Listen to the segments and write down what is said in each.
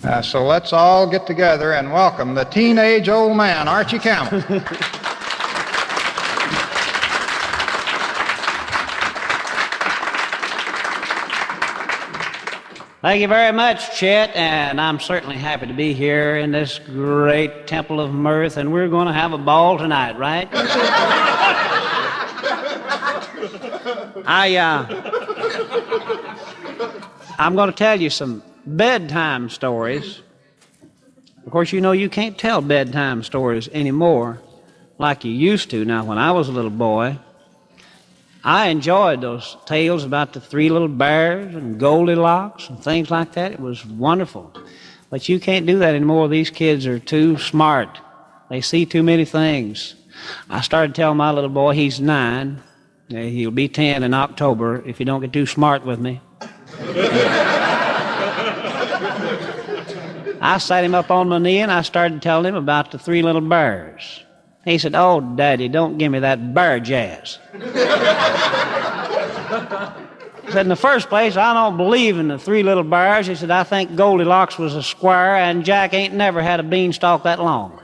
So let's all get together and welcome the teenage old man, Archie Campbell. Thank you very much, Chet, and I'm certainly happy to be here in this great temple of mirth, and we're going to have a ball tonight, right? I'm going to tell you some bedtime stories. Of course, you know you can't tell bedtime stories anymore like you used to. Now, when I was a little boy, I enjoyed those tales about the three little bears and Goldilocks and things like that. It was wonderful. But you can't do that anymore. These kids are too smart. They see too many things. I started telling my little boy, he's 9. He'll be 10 in October if you don't get too smart with me. I sat him up on my knee and I started telling him about the three little bears. He said, "Oh, Daddy, don't give me that bear jazz." He said, "In the first place, I don't believe in the three little bears." He said, "I think Goldilocks was a square and Jack ain't never had a beanstalk that long."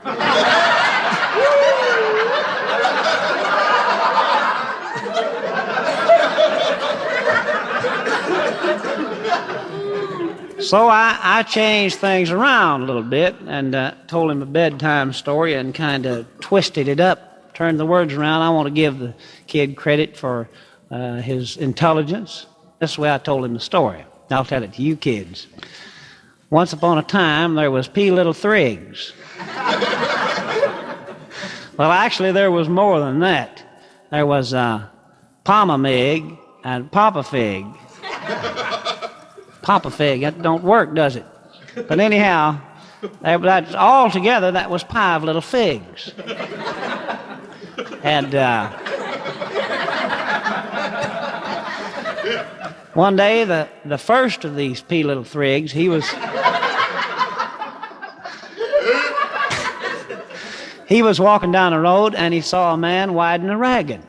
So I changed things around a little bit and told him a bedtime story and kind of twisted it up, turned the words around. I want to give the kid credit for his intelligence. This is the way I told him the story. I'll tell it to you kids. Once upon a time, there was Pea Little Thrigs. Well, actually, there was more than that. There was Pama Mig and Papa Fig. Papa Fig, that don't work, does it? But anyhow, that's all together, that was 5 little figs. And one day, the first of these Pea Little Thrigs, he was walking down the road and he saw a man riding a wagon.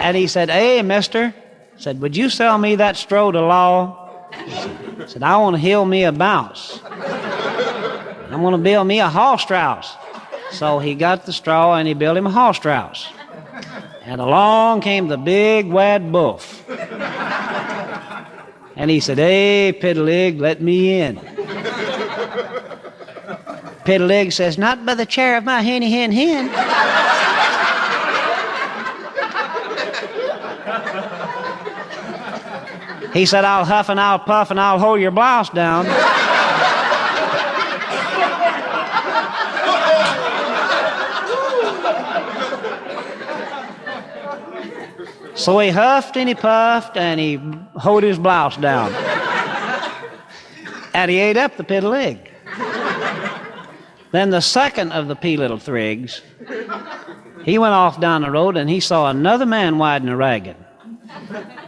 And he said, "Hey, mister," said, "would you sell me that straw to law?" He said, "I want to heal me a bounce. I want to build me a horse trouse." So he got the straw and he built him a horse trouse. And along came the big wad buff. And he said, "Hey, Piddelig, let me in." Piddelig says, "Not by the chair of my henny hen hen." He said, "I'll huff and I'll puff and I'll hold your blouse down." So he huffed and he puffed and he hold his blouse down. And he ate up the Pea Leg. Then the second of the Pea Little Thrigs, he went off down the road and he saw another man riding a wagon.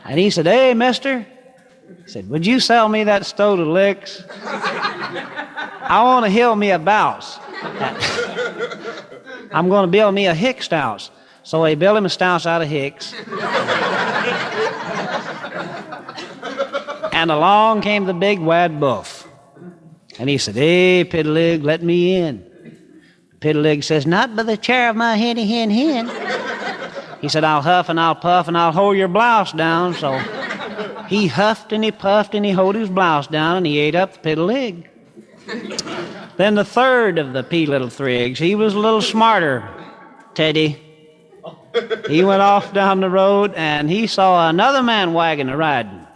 And he said, "Hey, mister," he said, "would you sell me that stove of licks? I want to heal me a bouse. I'm going to build me a hick stouse." So he built him a stouse out of hicks. And along came the big wad buff. And he said, "Hey, Piddelig, let me in." Piddelig says, "Not by the chair of my henny hen hen." He said, "I'll huff and I'll puff and I'll hold your blouse down." So he huffed and he puffed and he hold his blouse down and he ate up the Piddelig. Then the third of the Pea Little Thrigs, he was a little smarter, Teddy. He went off down the road and he saw another man wagon a riding.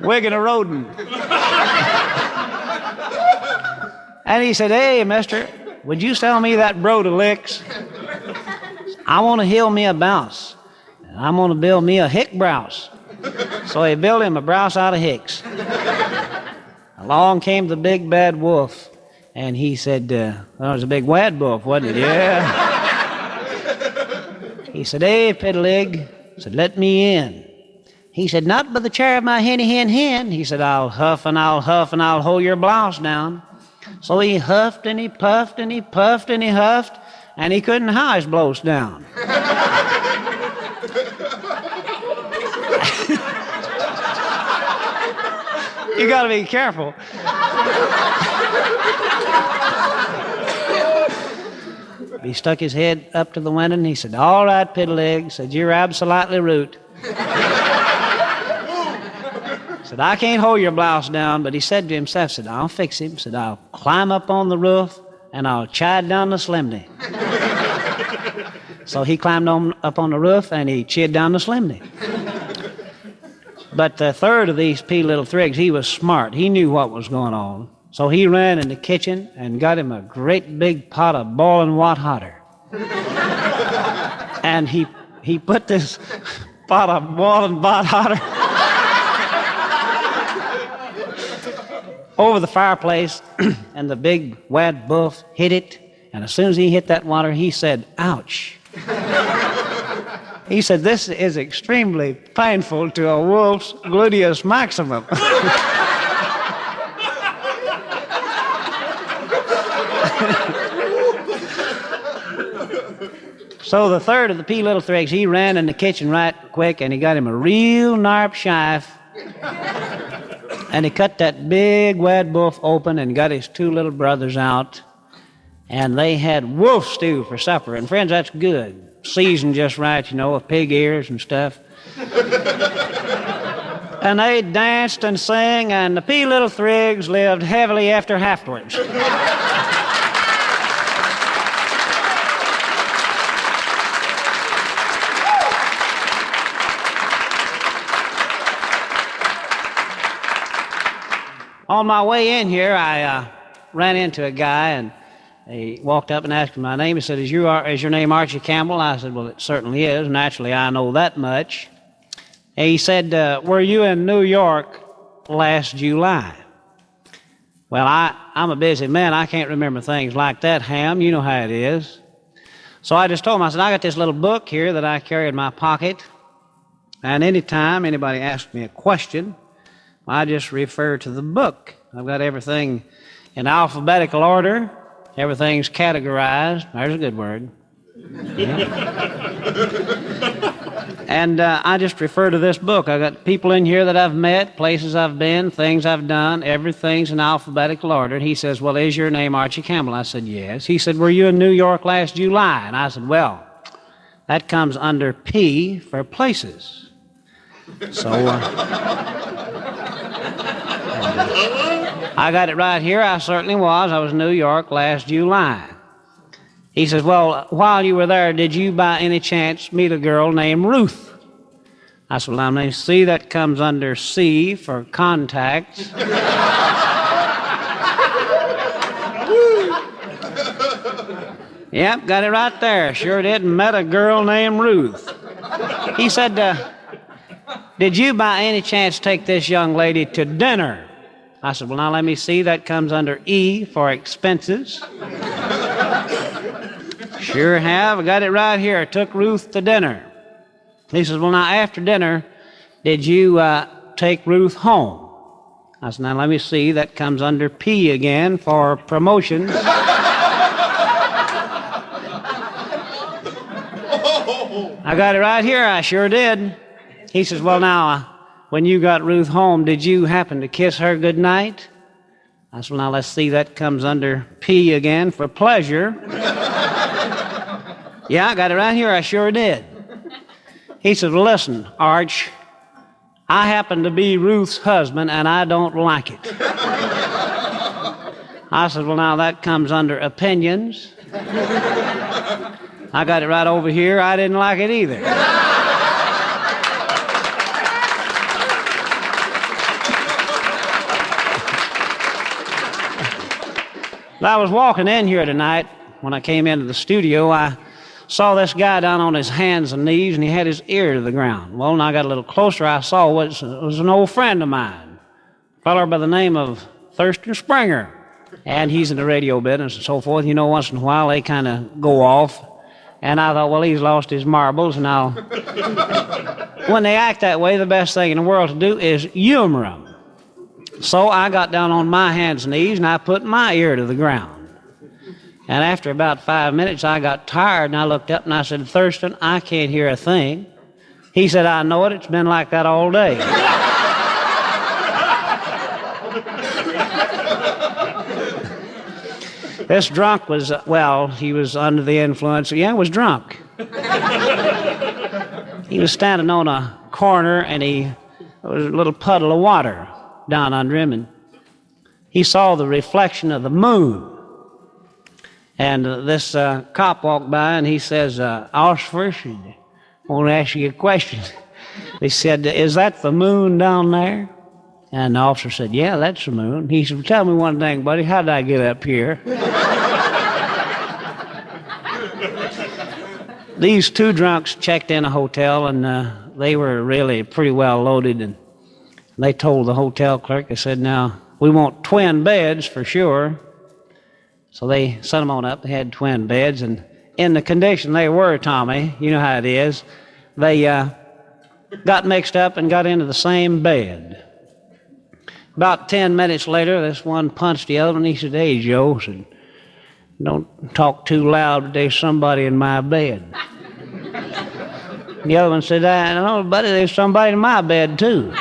Wigging a rodin'. And he said, "Hey, mister, would you sell me that brood of licks? I want to heal me a bounce. I'm going to build me a hick brouse." So he built him a brouse out of hicks. Along came the big bad wolf. And he said, well, it was a big wad wolf, wasn't it? Yeah. He said, "Hey, Piddelig," said, "let me in." He said, not by the chair of my henny hen hen. He said, I'll huff and I'll huff and I'll hold your blouse down. So he huffed and he puffed and he puffed and he huffed, and he couldn't how his blouse down. You got to be careful. He stuck his head up to the window and he said, all right, Piddleg, said, you're absolutely root. Said, I can't hold your blouse down, but he said to himself, said, I'll fix him. Said, I'll climb up on the roof and I'll chide down the slimney. So he climbed up on the roof and he chid down the slimney. But the third of these Pea Little Thrigs, he was smart. He knew what was going on. So he ran in the kitchen and got him a great big pot of boiling water. And he put this pot of boiling water over the fireplace, and the big wad buff hit it. And as soon as he hit that water, he said, ouch. He said, this is extremely painful to a wolf's gluteus maximum. So the third of the Pea Little Thrigs, he ran in the kitchen right quick, and he got him a real narp shife. And he cut that big wad buff open and got his two little brothers out. And they had wolf stew for supper. And friends, that's good. Seasoned just right, you know, with pig ears and stuff. And they danced and sang, and the Pea Little Thrigs lived heavily afterwards. On my way in here, I ran into a guy, and he walked up and asked me my name. He said, is your name Archie Campbell? I said, well, it certainly is. Naturally, I know that much. And he said, were you in New York last July? Well, I'm a busy man. I can't remember things like that, Ham. You know how it is. So I just told him, I said, I got this little book here that I carry in my pocket. And anytime anybody asks me a question, I just refer to the book. I've got everything in alphabetical order. Everything's categorized. There's a good word. Yeah. And I just refer to this book. I've got people in here that I've met, places I've been, things I've done. Everything's in alphabetical order. And he says, well, is your name Archie Campbell? I said, yes. He said, were you in New York last July? And I said, well, that comes under P for places. So I got it right here. I certainly was. I was in New York last July. He says, well, while you were there, did you by any chance meet a girl named Ruth? I said, well, now, see, that comes under C for contacts. Yep, got it right there. Sure did. Met a girl named Ruth. He said, did you by any chance take this young lady to dinner? I said, well, now let me see. That comes under E for expenses. Sure have. I got it right here. I took Ruth to dinner. He says, well, now after dinner, did you take Ruth home? I said, now let me see. That comes under P again for promotions. I got it right here. I sure did. He says, well, now, when you got Ruth home, did you happen to kiss her goodnight? I said, well, now, let's see. That comes under P again for pleasure. Yeah, I got it right here. I sure did. He said, well, listen, Arch, I happen to be Ruth's husband, and I don't like it. I said, well, now, that comes under opinions. I got it right over here. I didn't like it either. I was walking in here tonight. When I came into the studio, I saw this guy down on his hands and knees, and he had his ear to the ground. Well, when I got a little closer, I saw it was an old friend of mine, a fellow by the name of Thurston Springer. And he's in the radio business and so forth. You know, once in a while, they kind of go off. And I thought, well, he's lost his marbles, and when they act that way, the best thing in the world to do is humor them. So I got down on my hands and knees, and I put my ear to the ground. And after about 5 minutes, I got tired, and I looked up, and I said, Thurston, I can't hear a thing. He said, I know it. It's been like that all day. This drunk was, he was under the influence. Yeah, he was drunk. He was standing on a corner, and there was a little puddle of water down under him, and he saw the reflection of the moon. And this cop walked by, and he says, Officer, I want to ask you a question. He said, is that the moon down there? And the officer said, yeah, that's the moon. He said, tell me one thing, buddy, how did I get up here? These two drunks checked in a hotel, and they were really pretty well loaded, and they told the hotel clerk, they said, now, we want twin beds for sure. So they sent them on up. They had twin beds, and in the condition they were, Tommy, you know how it is, they got mixed up and got into the same bed. About 10 minutes later, this one punched the other one. He said, hey, Joe, said, don't talk too loud, but there's somebody in my bed. The other one said, I know, buddy, there's somebody in my bed, too.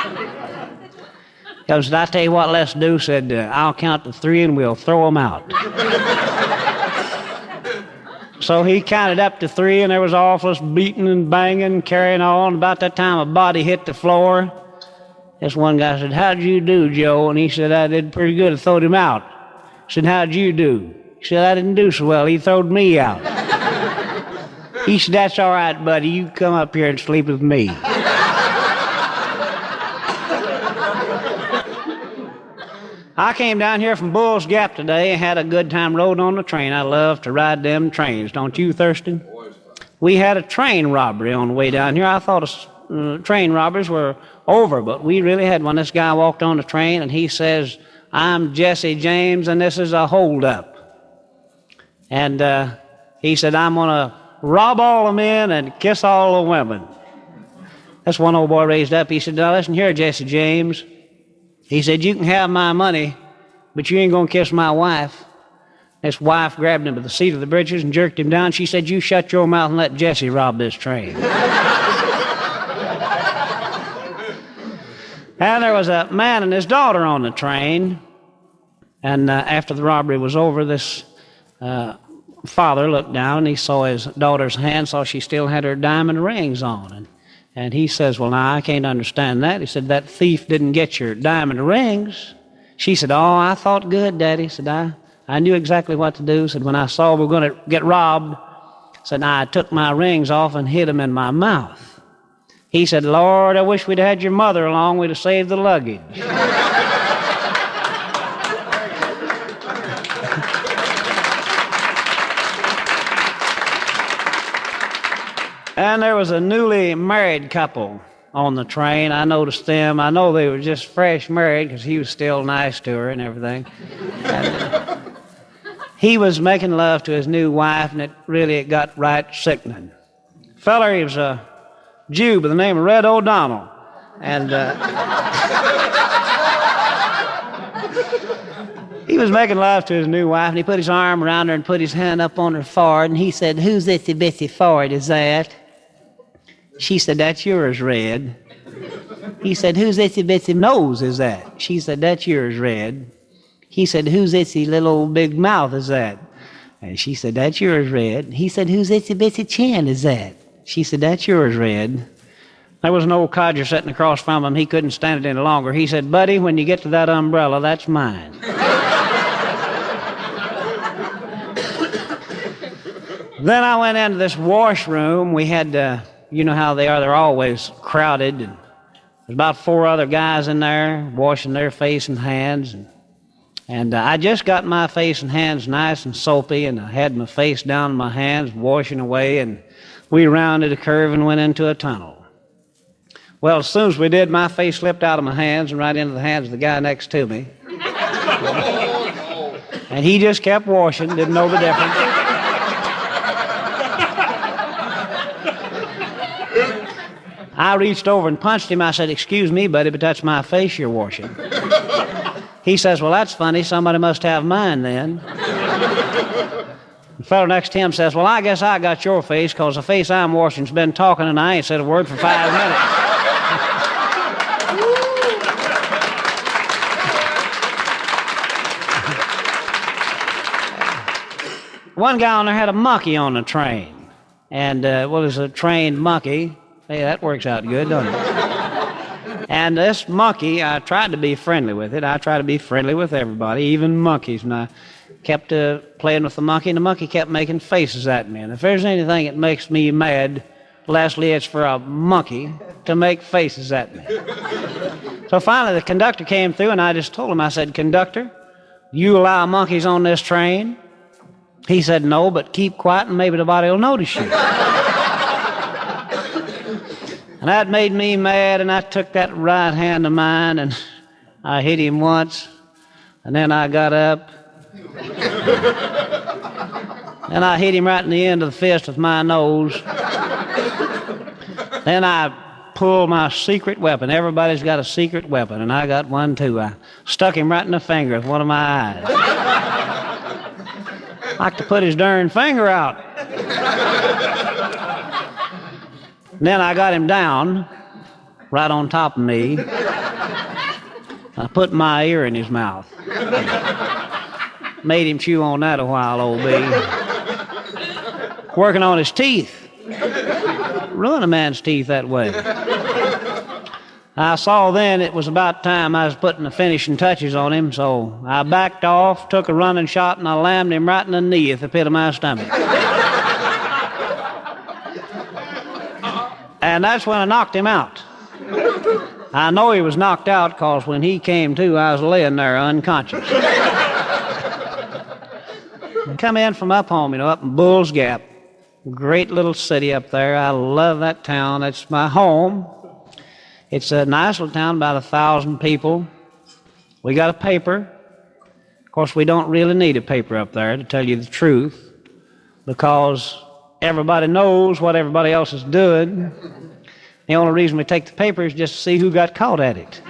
The other said, I tell you what, let's do, said, I'll count to 3 and we'll throw them out. So he counted up to 3, and there was awful beating and banging, carrying on. About that time, a body hit the floor. This one guy said, how'd you do, Joe? And he said, I did pretty good. I throwed him out. I said, how'd you do? He said, I didn't do so well. He throwed me out. He said, that's all right, buddy. You come up here and sleep with me. I came down here from Bull's Gap today and had a good time rode on the train. I love to ride them trains. Don't you, Thurston? We had a train robbery on the way down here. I thought train robbers were over, but we really had one. This guy walked on the train, and he says, I'm Jesse James, and this is a holdup. And he said, I'm going to rob all the men and kiss all the women. This one old boy raised up. He said, now listen here, Jesse James. He said, you can have my money, but you ain't going to kiss my wife. His wife grabbed him by the seat of the breeches and jerked him down. She said, you shut your mouth and let Jesse rob this train. And there was a man and his daughter on the train. And after the robbery was over, this father looked down and he saw his daughter's hand, saw she still had her diamond rings on. And he says, well, now, I can't understand that. He said, that thief didn't get your diamond rings. She said, oh, I thought good, Daddy. He said, I knew exactly what to do. He said, when I saw we were going to get robbed, said, I took my rings off and hid them in my mouth. He said, Lord, I wish we'd had your mother along. We'd have saved the luggage. And there was a newly married couple on the train. I noticed them. I know they were just fresh married because he was still nice to her and everything. And he was making love to his new wife, and it got right sickening. Feller, he was a Jew by the name of Red O'Donnell. And he was making love to his new wife, and he put his arm around her and put his hand up on her forehead, and he said, whose itsy bitsy forehead is that? She said, that's yours, Red. He said, whose itsy bitsy nose is that? She said, that's yours, Red. He said, whose itsy little old big mouth is that? And she said, that's yours, Red. He said, whose itsy bitsy chin is that? She said, that's yours, Red. There was an old codger sitting across from him. He couldn't stand it any longer. He said, buddy, when you get to that umbrella, that's mine. Then I went into this washroom. We had, you know how they are, they're always crowded. And there's about 4 other guys in there washing their face and hands. And I just got my face and hands nice and soapy, and I had my face down in my hands, washing away, and we rounded a curve and went into a tunnel. Well, as soon as we did, my face slipped out of my hands and right into the hands of the guy next to me. And he just kept washing, didn't know the difference. I reached over and punched him. I said, "Excuse me, buddy, but that's my face you're washing." He says, "Well, that's funny. Somebody must have mine then." The fellow next to him says, "Well, I guess I got your face, because the face I'm washing's been talking and I ain't said a word for 5 minutes." One guy on there had a monkey on the train. And, well, there's a trained monkey. Hey, that works out good, doesn't it? And this monkey, I tried to be friendly with it. I try to be friendly with everybody, even monkeys. And I kept playing with the monkey, and the monkey kept making faces at me. And if there's anything that makes me mad, Leslie, it's for a monkey to make faces at me. So finally the conductor came through, and I just told him, I said, "Conductor, you allow monkeys on this train?" He said, "No, but keep quiet and maybe nobody will notice you." And that made me mad, and I took that right hand of mine and I hit him once, and then I got up and I hit him right in the end of the fist with my nose. Then I pulled my secret weapon. Everybody's got a secret weapon, and I got one too. I stuck him right in the finger with one of my eyes. Like to put his darn finger out. Then I got him down, right on top of me. I put my ear in his mouth. Made him chew on that a while, old B. Working on his teeth. Ruin a man's teeth that way. I saw then it was about time I was putting the finishing touches on him, so I backed off, took a running shot, and I lammed him right in the knee at the pit of my stomach. And that's when I knocked him out. I know he was knocked out because when he came to, I was laying there unconscious. I come in from up home, up in Bull's Gap. Great little city up there. I love that town. It's my home. It's a nice little town, about 1,000 people. We got a paper. Of course, we don't really need a paper up there, to tell you the truth, because everybody knows what everybody else is doing. The only reason we take the paper is just to see who got caught at it.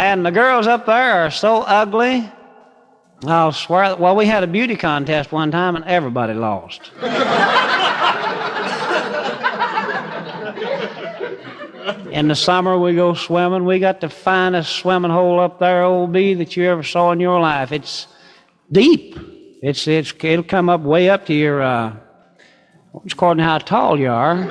And the girls up there are so ugly, I'll swear. Well, we had a beauty contest one time, and everybody lost. In the summer, we go swimming. We got the finest swimming hole up there, old B, that you ever saw in your life. It's deep. It'll come up way up to your, it's according to how tall you are.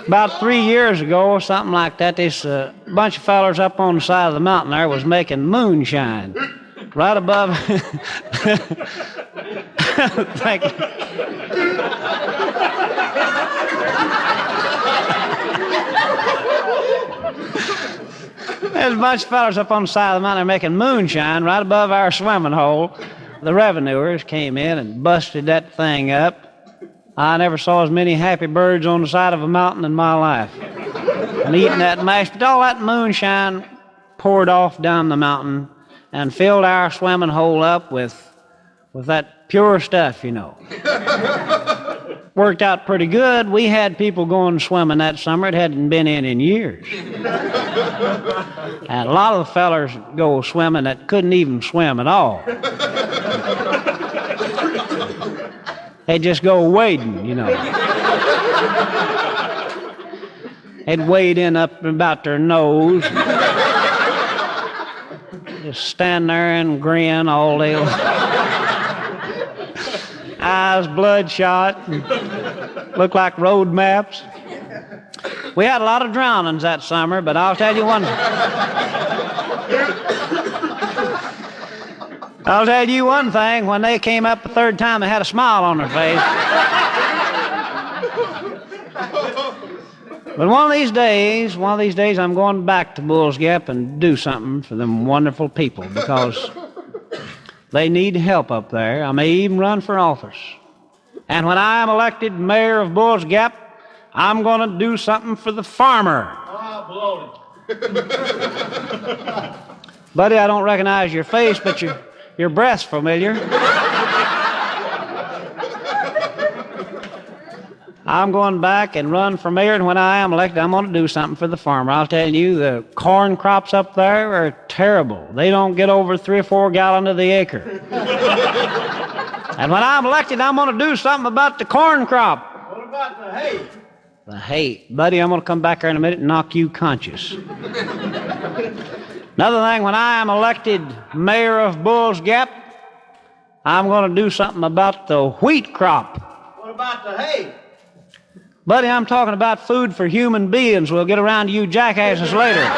About 3 years ago or something like that, this bunch of fellers up on the side of the mountain there was making moonshine right above. Thank you. There's a bunch of fellas up on the side of the mountain making moonshine right above our swimming hole. The revenuers came in and busted that thing up. I never saw as many happy birds on the side of a mountain in my life. And eating that mash, but all that moonshine poured off down the mountain and filled our swimming hole up with that pure stuff, Worked out pretty good. We had people going swimming that summer. It hadn't been in years. And a lot of the fellers go swimming that couldn't even swim at all. They just go wading, They'd wade in up about their nose. Just stand there and grin all day long. Eyes bloodshot, look like road maps. We had a lot of drownings that summer, but I'll tell you one thing, when they came up the third time, they had a smile on their face. But one of these days, I'm going back to Bull's Gap and do something for them wonderful people, because they need help up there. I may even run for office. And when I am elected mayor of Bull's Gap, I'm going to do something for the farmer. Buddy, I don't recognize your face, but your breath's familiar. I'm going back and run for mayor, and when I am elected, I'm going to do something for the farmer. I'll tell you, the corn crops up there are terrible. They don't get over 3 or 4 gallons to the acre. And when I'm elected, I'm going to do something about the corn crop. What about the hay? The hay. Buddy, I'm going to come back here in a minute and knock you conscious. Another thing, when I am elected mayor of Bull's Gap, I'm going to do something about the wheat crop. What about the hay? Buddy, I'm talking about food for human beings. We'll get around to you jackasses later.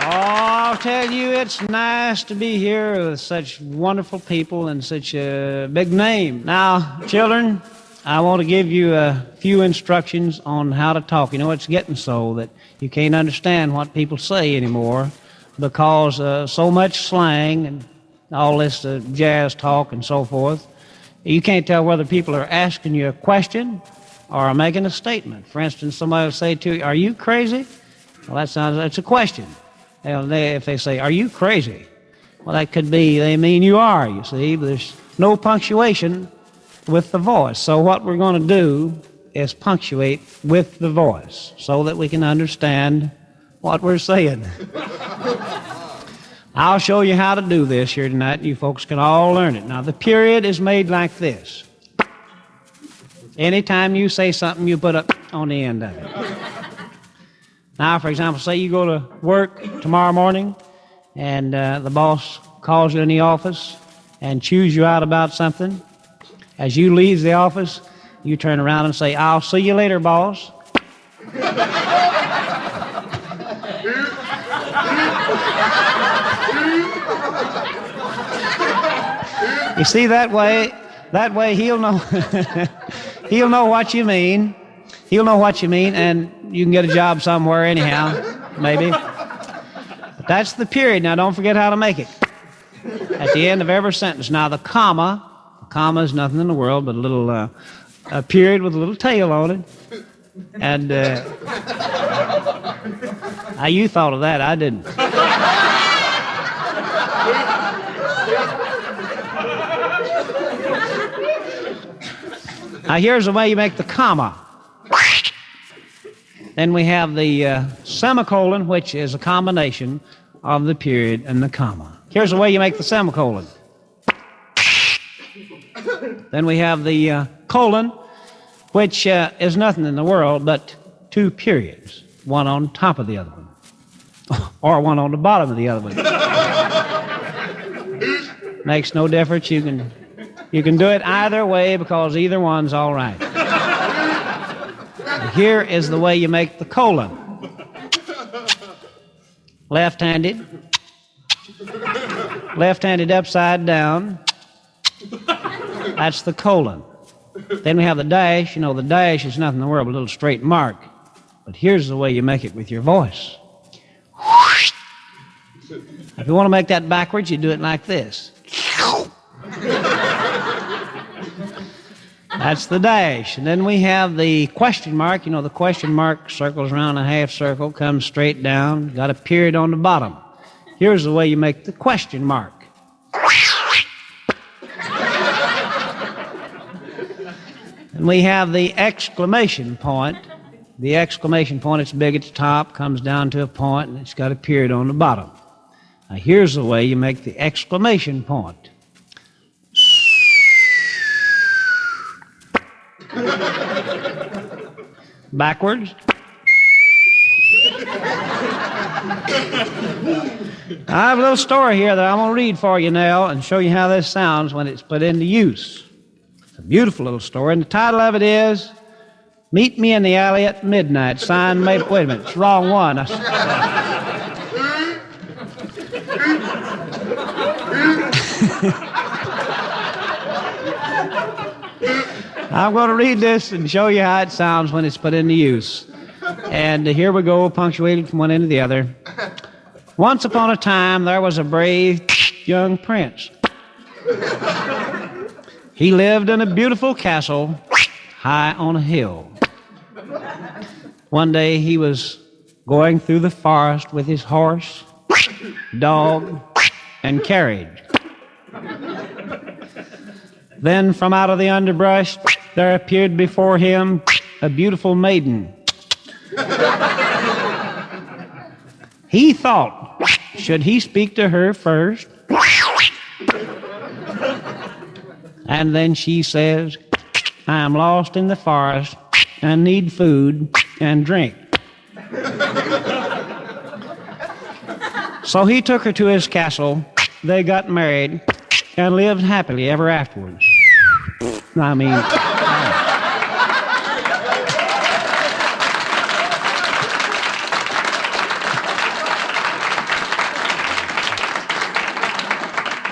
I'll tell you, it's nice to be here with such wonderful people and such a big name. Now, children, I want to give you a few instructions on how to talk. You know, it's getting so that you can't understand what people say anymore because so much slang and all this jazz talk and so forth. You can't tell whether people are asking you a question or are making a statement. For instance, somebody will say to you, "Are you crazy?" Well, that's a question. If they say, "Are you crazy?" Well, that could be, they mean you are, you see, but there's no punctuation with the voice. So what we're going to do is punctuate with the voice so that we can understand what we're saying. I'll show you how to do this here tonight, and you folks can all learn it. Now, the period is made like this. Anytime you say something, you put a on the end of it. Now, for example, say you go to work tomorrow morning and the boss calls you in the office and chews you out about something. As you leave the office, you turn around and say, "I'll see you later, boss." You see, that way he'll know, he'll know what you mean. He'll know what you mean, and you can get a job somewhere anyhow, maybe. But that's the period. Now, don't forget how to make it. At the end of every sentence. Now, the comma is nothing in the world but a little a period with a little tail on it. And you thought of that. I didn't. Now, here's the way you make the comma. Then we have the semicolon, which is a combination of the period and the comma. Here's the way you make the semicolon. Then we have the colon, which is nothing in the world but 2 periods, one on top of the other one, or one on the bottom of the other one. Makes no difference. You can do it either way because either one's all right. Here is the way you make the colon. Left-handed upside down. That's the colon. Then we have the dash. You know, the dash is nothing in the world but a little straight mark. But here's the way you make it with your voice. If you want to make that backwards, you do it like this. That's the dash. And then we have the question mark. You know, the question mark circles around a half circle, comes straight down, got a period on the bottom. Here's the way you make the question mark. And we have the exclamation point. The exclamation point, it's big at the top, comes down to a point, and it's got a period on the bottom. Now, here's the way you make the exclamation point. Backwards. I have a little story here that I'm going to read for you now and show you how this sounds when it's put into use. It's a beautiful little story, and the title of it is "Meet Me in the Alley at Midnight." Signed, wait a minute, it's the wrong one. I'm going to read this and show you how it sounds when it's put into use. And here we go, punctuated from one end to the other. Once upon a time, there was a brave young prince. He lived in a beautiful castle high on a hill. One day he was going through the forest with his horse, dog, and carriage. Then from out of the underbrush there appeared before him a beautiful maiden. He thought, should he speak to her first? And then she says, I am lost in the forest and need food and drink. So he took her to his castle, they got married, and lived happily ever afterwards. I mean...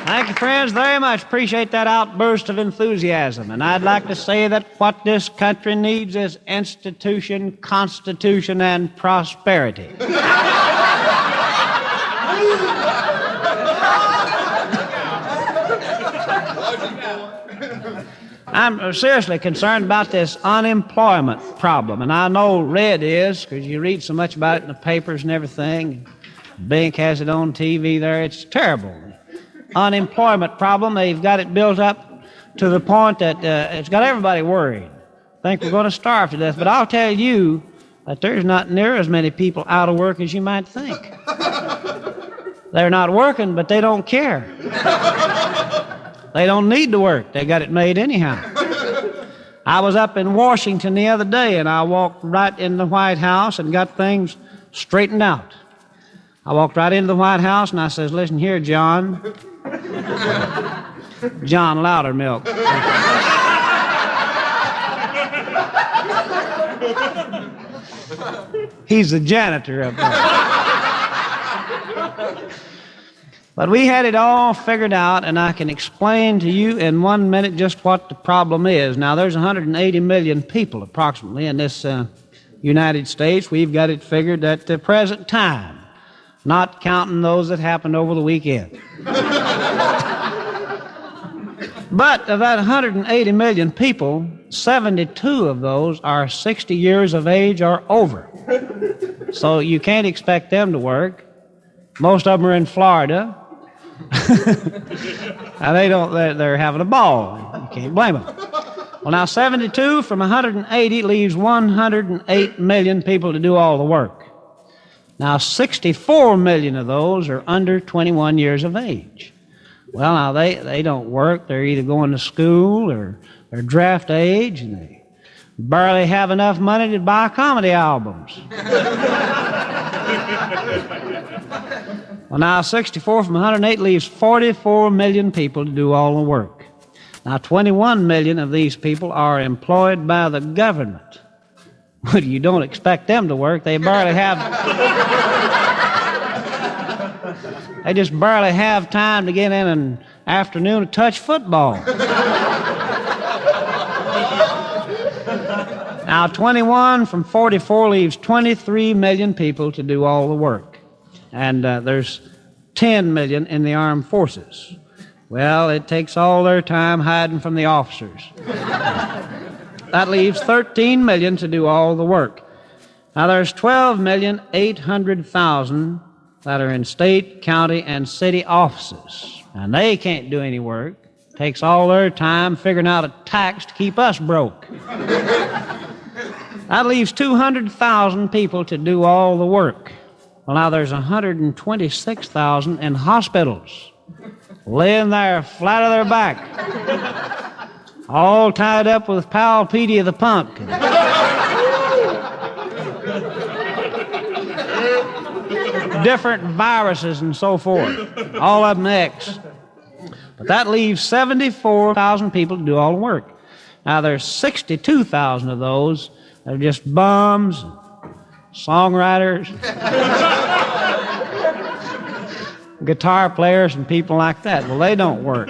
Thank you, friends, very much. Appreciate that outburst of enthusiasm. And I'd like to say that what this country needs is institution, constitution, and prosperity. I'm seriously concerned about this unemployment problem. And I know Red is, because you read so much about it in the papers and everything. Bink has it on TV there. It's terrible. Unemployment problem, they've got it built up to the point that it's got everybody worried. Think we're going to starve to death. But I'll tell you that there's not near as many people out of work as you might think. They're not working, but they don't care. They don't need to work. They got it made anyhow. I was up in Washington the other day, and I walked right in the White House and got things straightened out. I walked right into the White House, and I says, listen here, John. John Loudermilk. He's the janitor up there. But we had it all figured out, and I can explain to you in 1 minute just what the problem is. Now, there's 180 million people approximately in this United States. We've got it figured at the present time, not counting those that happened over the weekend. But of that 180 million people, 72 of those are 60 years of age or over. So you can't expect them to work. Most of them are in Florida. And they're having a ball. You can't blame them. Well, now 72 from 180 leaves 108 million people to do all the work. Now 64 million of those are under 21 years of age. Well, now they don't work. They're either going to school or they're draft age, and they barely have enough money to buy comedy albums. Well, now 64 from 108 leaves 44 million people to do all the work. Now 21 million of these people are employed by the government. But you don't expect them to work. They just barely have time to get in an afternoon to touch football. Now 21 from 44 leaves 23 million people to do all the work. And there's 10 million in the armed forces. Well, it takes all their time hiding from the officers. That leaves 13 million to do all the work. Now there's 12,800,000 that are in state, county, and city offices. And they can't do any work. It takes all their time figuring out a tax to keep us broke. That leaves 200,000 people to do all the work. Well, now there's 126,000 in hospitals, laying there flat on their back, all tied up with Pal Petey the Punk. Different viruses and so forth, all of them X. But that leaves 74,000 people to do all the work. Now there's 62,000 of those that are just bums, songwriters, guitar players, and people like that. Well, they don't work.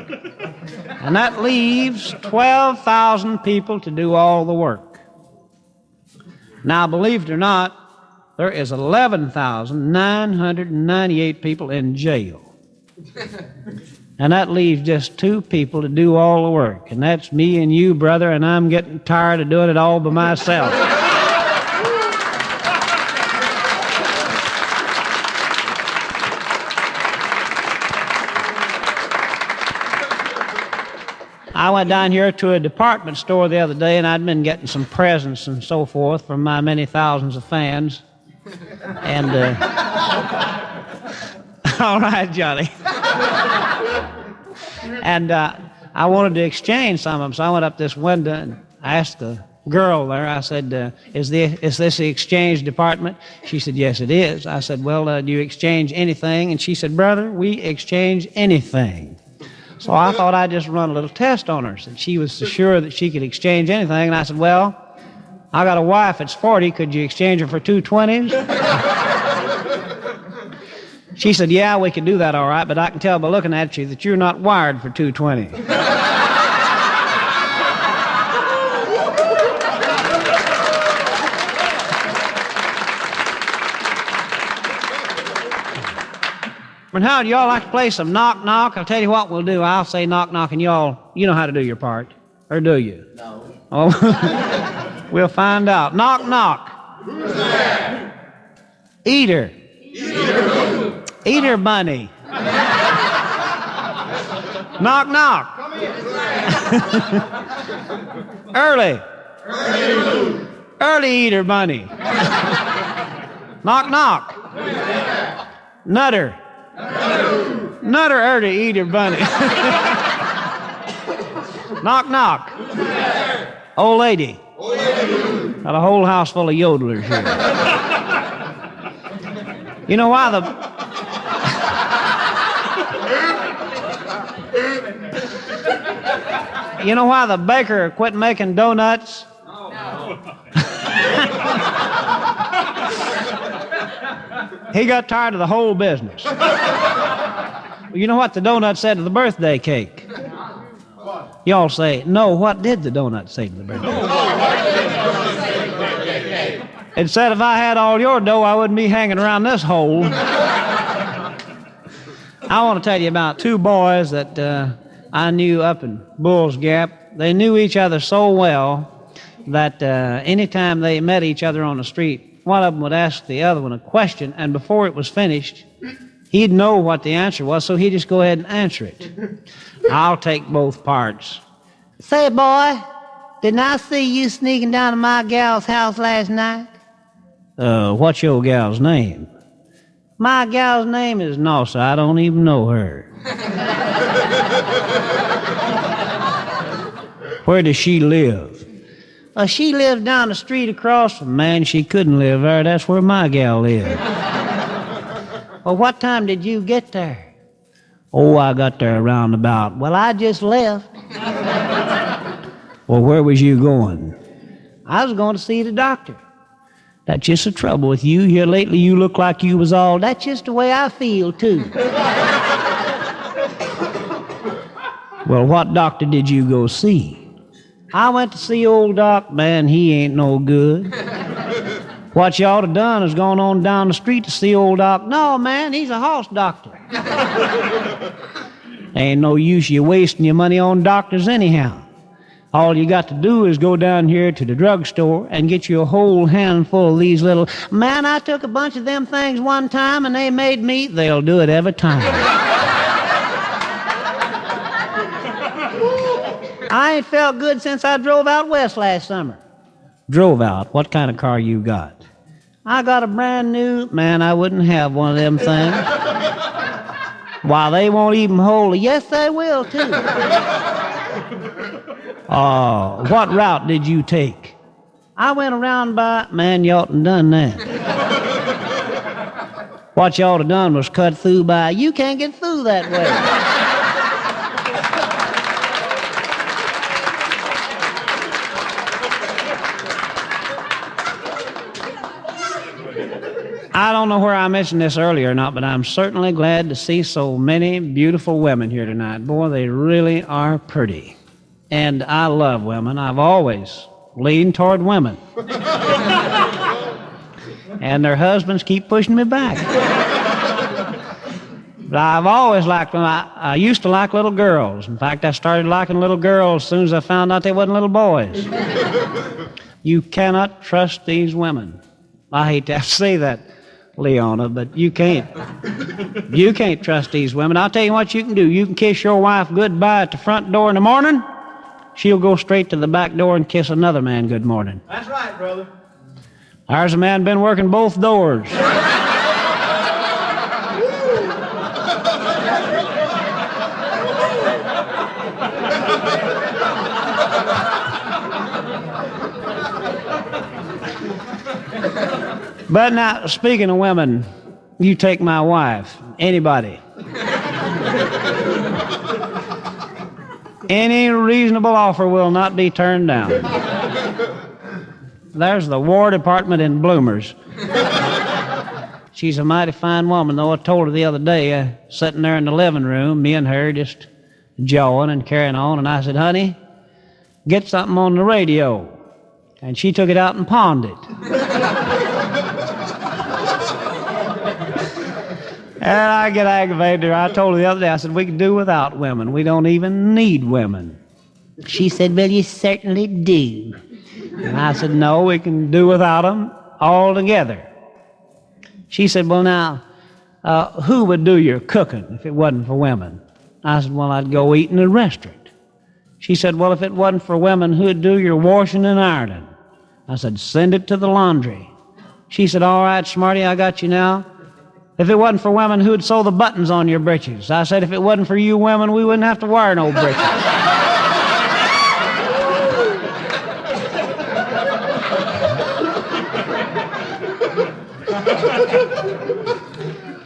And that leaves 12,000 people to do all the work. Now, believe it or not, there is 11,998 people in jail. And that leaves just two people to do all the work. And that's me and you, brother, and I'm getting tired of doing it all by myself. I went down here to a department store the other day, and I'd been getting some presents and so forth from my many thousands of fans. And, all right, Johnny. And I wanted to exchange some of them, so I went up this window and I asked the girl there, I said, is this the exchange department? She said, yes, it is. I said, well, do you exchange anything? And she said, brother, we exchange anything. So I thought I'd just run a little test on her. And she was so sure that she could exchange anything. And I said, well, I got a wife that's 40. Could you exchange her for two 20s? She said, yeah, we could do that all right, but I can tell by looking at you that you're not wired for 220. But how do y'all like to play some knock knock? I'll tell you what we'll do. I'll say knock knock and y'all, you know how to do your part. Or do you? No. Oh, we'll find out. Knock knock. Who's there? Eater. Eater. Eater bunny. Knock knock. Come in. Early. Early eater bunny. Knock knock. Nutter. Nutter early eater bunny. Knock knock. Old lady. Got a whole house full of yodelers here. You know why the baker quit making donuts? He got tired of the whole business. You know what the donut said to the birthday cake? Y'all say, no, what did the donut say to the birthday cake? It said, if I had all your dough, I wouldn't be hanging around this hole. I want to tell you about two boys that I knew up in Bull's Gap. They knew each other so well that anytime they met each other on the street, one of them would ask the other one a question, and before it was finished, he'd know what the answer was, so he'd just go ahead and answer it. I'll take both parts. Say, boy, didn't I see you sneaking down to my gal's house last night? What's your gal's name? My gal's name is no, sir. I don't even know her. Where does she live? She lives down the street across from, man, she couldn't live there. That's where my gal lives. Well, what time did you get there? Oh, I got there around about, well, I just left. Well, where was you going? I was going to see the doctor. That's just the trouble with you. Here lately you look like you was all, that's just the way I feel, too. Well, what doctor did you go see? I went to see old Doc. Man, he ain't no good. What you ought to done is gone on down the street to see old Doc. No, man, he's a horse doctor. Ain't no use you wasting your money on doctors anyhow. All you got to do is go down here to the drugstore and get you a whole handful of these little... Man, I took a bunch of them things one time and they made me... They'll do it every time. I ain't felt good since I drove out west last summer. Drove out? What kind of car you got? I got a brand new... Man, I wouldn't have one of them things. Why, they won't even hold it. Yes, they will, too. What route did you take? I went around by... Man, you oughtn't done that. What you ought to done was cut through by... You can't get through that way. I don't know where I mentioned this earlier or not, but I'm certainly glad to see so many beautiful women here tonight. Boy, they really are pretty. And I love women. I've always leaned toward women. And their husbands keep pushing me back. But I've always liked them. I used to like little girls. In fact, I started liking little girls as soon as I found out they wasn't little boys. You cannot trust these women. I hate to have to say that, Leona, but you can't. You can't trust these women. I'll tell you what you can do. You can kiss your wife goodbye at the front door in the morning. She'll go straight to the back door and kiss another man good morning. That's right, brother. There's a man been working both doors. But now, speaking of women, you take my wife, anybody. Any reasonable offer will not be turned down. There's the War Department in bloomers. She's a mighty fine woman, though. I told her the other day, sitting there in the living room, me and her just jawing and carrying on, and I said, honey, get something on the radio. And she took it out and pawned it. And I get aggravated. I told her the other day, I said, we can do without women. We don't even need women. She said, well, you certainly do. And I said, no, we can do without them altogether. She said, well, now, who would do your cooking if it wasn't for women? I said, well, I'd go eat in a restaurant. She said, well, if it wasn't for women, who'd do your washing and ironing? I said, send it to the laundry. She said, all right, Smarty, I got you now. If it wasn't for women, who'd sew the buttons on your breeches? I said, if it wasn't for you women, we wouldn't have to wear no breeches.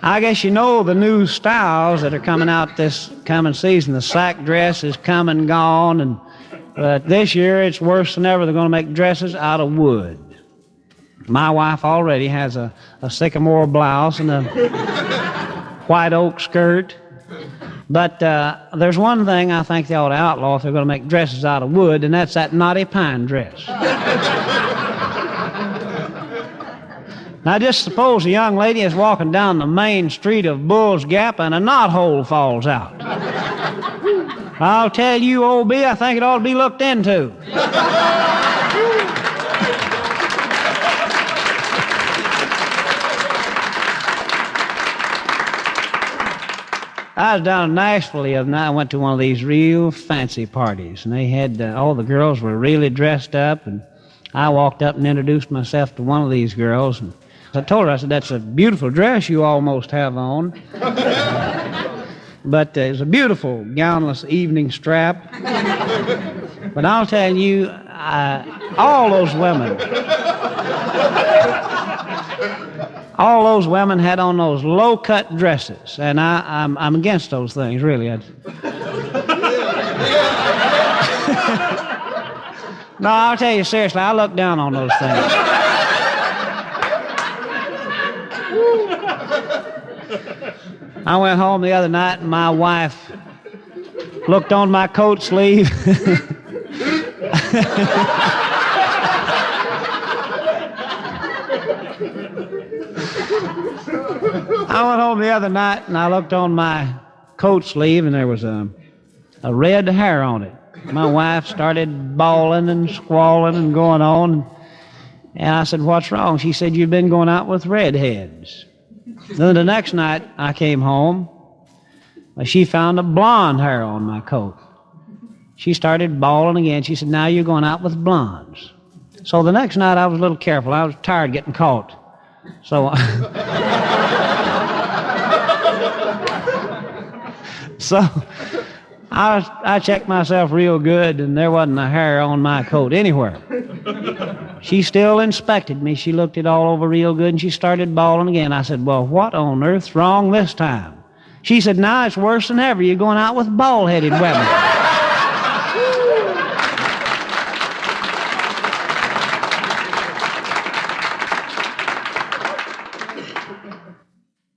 I guess you know the new styles that are coming out this coming season. The sack dress is come and gone, and this year it's worse than ever. They're going to make dresses out of wood. My wife already has a sycamore blouse and a white oak skirt. But there's one thing I think they ought to outlaw if they're going to make dresses out of wood, and that's that knotty pine dress. Now just suppose a young lady is walking down the main street of Bull's Gap and a knothole falls out. I'll tell you, old B, I think it ought to be looked into. I was down in Nashville the other night. I went to one of these real fancy parties, and they had all the girls were really dressed up, and I walked up and introduced myself to one of these girls, and I told her, I said, that's a beautiful dress you almost have on. But it was a beautiful gownless evening strap. But I'll tell you, all those women had on those low-cut dresses, and I'm against those things, really. No, I'll tell you seriously, I look down on those things. I went home the other night, and my wife looked on my coat sleeve. I went home the other night, and I looked on my coat sleeve, and there was a red hair on it. My wife started bawling and squalling and going on. And I said, what's wrong? She said, you've been going out with redheads. Then the next night I came home, she found a blonde hair on my coat. She started bawling again. She said, now you're going out with blondes. So the next night I was a little careful. I was tired of getting caught. So, I checked myself real good, and there wasn't a hair on my coat anywhere. She still inspected me. She looked it all over real good, and she started bawling again. I said, well, what on earth's wrong this time? She said, now it's worse than ever. You're going out with bald-headed women.